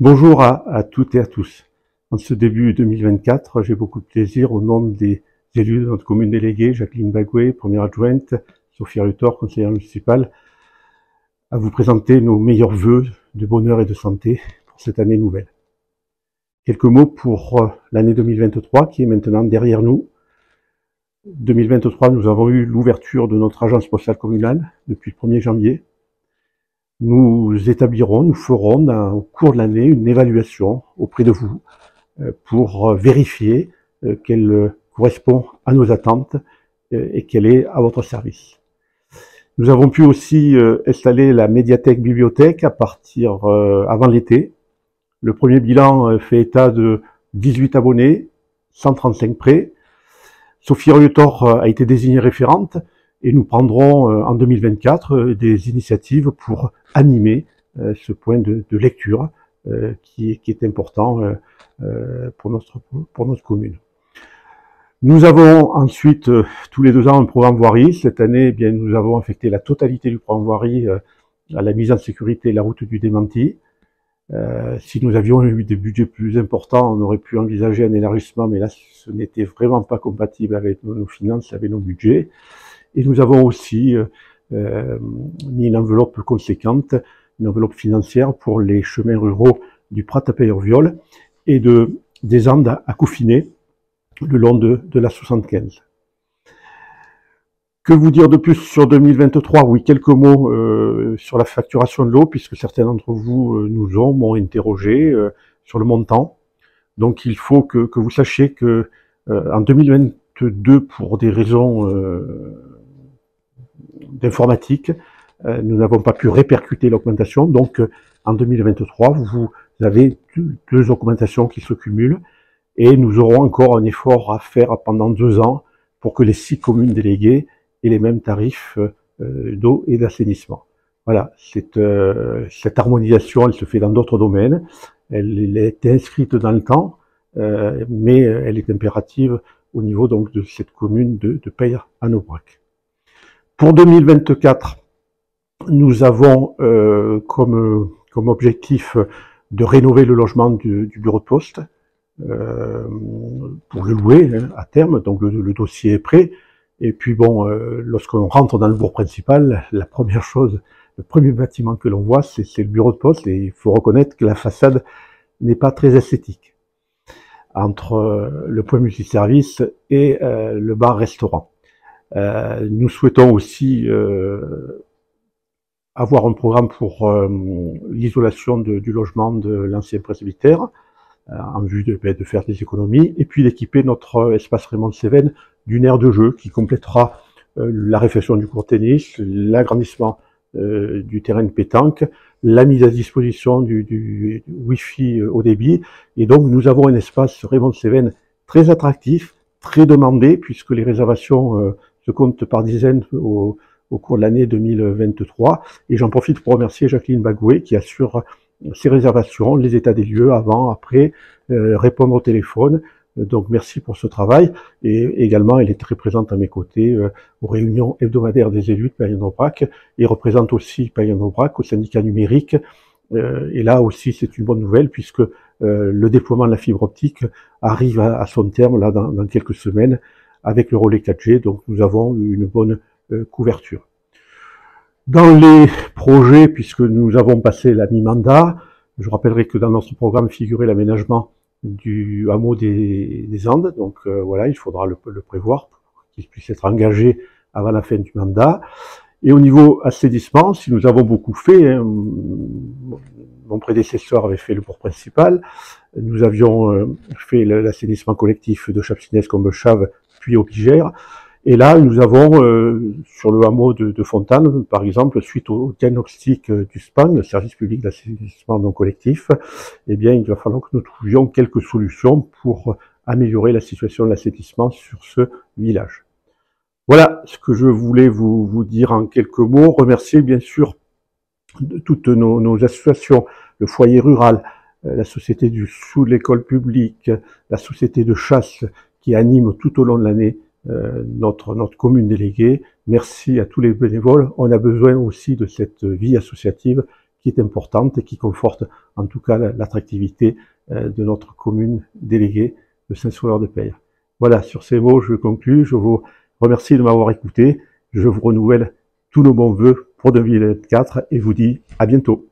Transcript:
Bonjour à toutes et à tous. En ce début 2024, j'ai beaucoup de plaisir au nom des élus de notre commune déléguée, Jacqueline Bagoué, première adjointe, Sophie Rutor, conseillère municipale, à vous présenter nos meilleurs vœux de bonheur et de santé pour cette année nouvelle. Quelques mots pour l'année 2023 qui est maintenant derrière nous. 2023, nous avons eu l'ouverture de notre agence postale communale depuis le 1er janvier. Nous ferons au cours de l'année une évaluation auprès de vous pour vérifier qu'elle correspond à nos attentes et qu'elle est à votre service. Nous avons pu aussi installer la médiathèque bibliothèque à partir avant l'été. Le premier bilan fait état de 18 abonnés, 135 prêts. Sophie Rutor a été désignée référente et nous prendrons en 2024 des initiatives pour animer ce point de lecture qui est important pour notre commune. Nous avons ensuite tous les 2 ans un programme voirie. Cette année, eh bien, nous avons affecté la totalité du programme voirie à la mise en sécurité la route du Démenti. Si nous avions eu des budgets plus importants, on aurait pu envisager un élargissement, mais là, ce n'était vraiment pas compatible avec nos finances, avec nos budgets. Et nous avons aussi mis une enveloppe conséquente, une enveloppe financière pour les chemins ruraux du Prat à Peillerviol et des Andes à Coufinet, le long de la 75. Que vous dire de plus sur 2023? Oui, quelques mots sur la facturation de l'eau, puisque certains d'entre vous m'ont interrogé sur le montant. Donc il faut que vous sachiez que en 2022, pour des raisons d'informatique, nous n'avons pas pu répercuter l'augmentation. Donc en 2023, vous avez 2 augmentations qui se cumulent et nous aurons encore un effort à faire pendant 2 ans pour que les 6 communes déléguées aient les mêmes tarifs d'eau et d'assainissement. Voilà, cette harmonisation, elle se fait dans d'autres domaines, elle est inscrite dans le temps, mais elle est impérative au niveau donc de cette commune de Peille-en-Aubrac. Pour 2024, nous avons comme objectif de rénover le logement du bureau de poste pour le louer à terme, donc le dossier est prêt. Et puis bon, lorsqu'on rentre dans le bourg principal, la première chose, le premier bâtiment que l'on voit, c'est le bureau de poste, et il faut reconnaître que la façade n'est pas très esthétique, entre le point multiservice et le bar-restaurant. Nous souhaitons aussi avoir un programme pour l'isolation du logement de l'ancien presbytère, en vue de faire des économies, et puis d'équiper notre espace Raymond Cévennes d'une aire de jeu qui complétera la réfection du court tennis, l'agrandissement du terrain de pétanque, la mise à disposition du Wi-Fi haut débit, et donc nous avons un espace Raymond Cévennes très attractif, très demandé, puisque les réservations se comptent par dizaines au cours de l'année 2023, et j'en profite pour remercier Jacqueline Bagoué qui assure ces réservations, les états des lieux avant, après, répondre au téléphone. Donc merci pour ce travail, et également elle est très présente à mes côtés aux réunions hebdomadaires des élus de Peille-en-Aubrac, et représente aussi Peille-en-Aubrac au syndicat numérique, et là aussi c'est une bonne nouvelle puisque le déploiement de la fibre optique arrive à son terme là dans quelques semaines avec le relais 4G, donc nous avons une bonne couverture. Dans les projets, puisque nous avons passé la mi-mandat, je rappellerai que dans notre programme figurait l'aménagement du hameau des Andes, donc voilà, il faudra le prévoir pour qu'il puisse être engagé avant la fin du mandat. Et au niveau assainissement, si nous avons beaucoup fait, hein, mon prédécesseur avait fait le bourg principal, nous avions fait l'assainissement collectif de Chapsinès-Combechave, puis Aubigère. Et là, nous avons, sur le hameau de Fontane, par exemple, suite au diagnostic du SPAN, le service public d'assainissement non collectif, eh bien, il va falloir que nous trouvions quelques solutions pour améliorer la situation de l'assainissement sur ce village. Voilà ce que je voulais vous dire en quelques mots. Remercier, bien sûr, toutes nos associations, le foyer rural, la société du sous de l'école publique, la société de chasse qui anime tout au long de l'année notre commune déléguée. Merci à tous les bénévoles. On a besoin aussi de cette vie associative qui est importante et qui conforte en tout cas l'attractivité de notre commune déléguée de Saint-Sauveur-de-Peyre. Voilà, sur ces mots, je conclus. Je vous remercie de m'avoir écouté. Je vous renouvelle tous nos bons vœux pour 2024 et vous dis à bientôt.